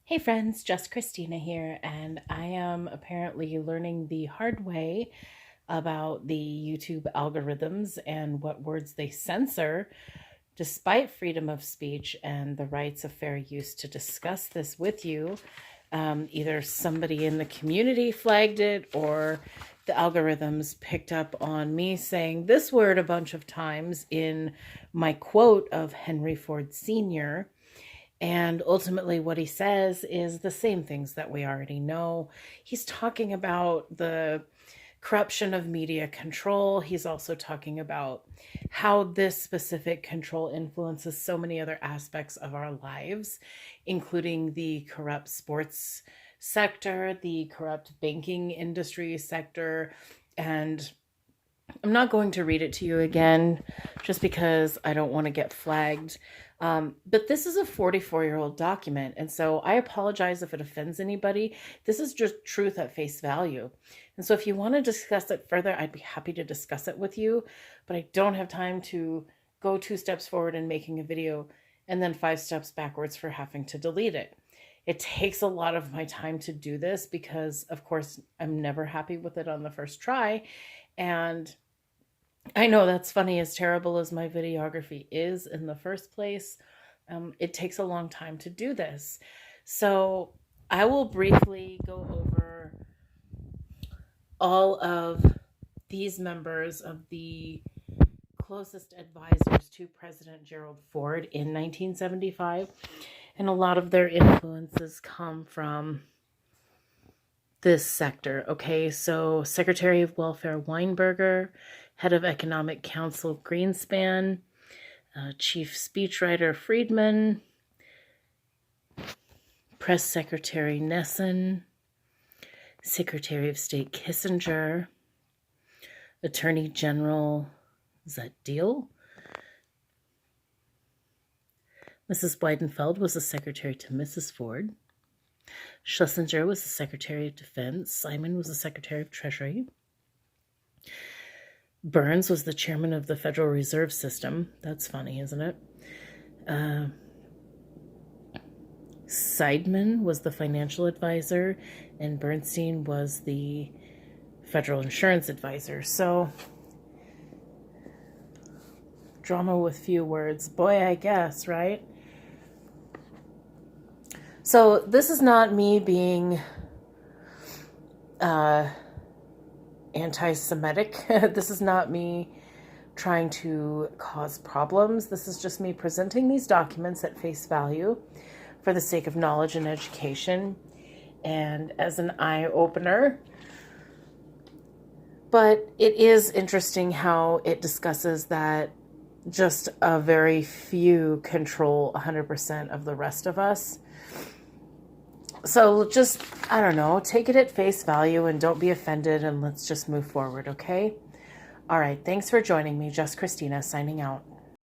Hey friends, just Christina here, and I am apparently learning the hard way about the YouTube algorithms and what words they censor, despite freedom of speech and the rights of fair use to discuss this with you. Either somebody in the community flagged it or the algorithms picked up on me saying this word a bunch of times in my quote of Henry Ford Sr. And ultimately, what he says is the same things that we already know. He's talking about the corruption of media control. He's also talking about how this specific control influences so many other aspects of our lives, including the corrupt sports sector, the corrupt banking industry sector. And I'm not going to read it to you again just because I don't want to get flagged. But this is a 44-year-old document, and so I apologize if it offends anybody. This is just truth at face value. And so if you want to discuss it further, I'd be happy to discuss it with you, but I don't have time to go 2 steps forward in making a video and then 5 steps backwards for having to delete it. It takes a lot of my time to do this because, of course, I'm never happy with it on the first try. And I know that's funny, as terrible as my videography is in the first place. It takes a long time to do this. So I will briefly go over all of these members of the closest advisors to President Gerald Ford in 1975. And a lot of their influences come from this sector. Okay, so Secretary of Welfare Weinberger, Head of Economic Council Greenspan, Chief Speechwriter Friedman, Press Secretary Nesson, Secretary of State Kissinger, Attorney General, is that Deal? Mrs. Weidenfeld was the secretary to Mrs. Ford. Schlesinger was the Secretary of Defense. Simon was the Secretary of Treasury. Burns was the chairman of the Federal Reserve System. That's funny, isn't it? Seidman was the financial advisor, and Bernstein was the federal insurance advisor. So, drama with few words. Boy, I guess, right? So this is not me being anti-Semitic. This is not me trying to cause problems. This is just me presenting these documents at face value for the sake of knowledge and education and as an eye-opener. But it is interesting how it discusses that just a very few control 100% of the rest of us. So just, I don't know, take it at face value and don't be offended, and let's just move forward, okay? All right, thanks for joining me. Just Christina signing out.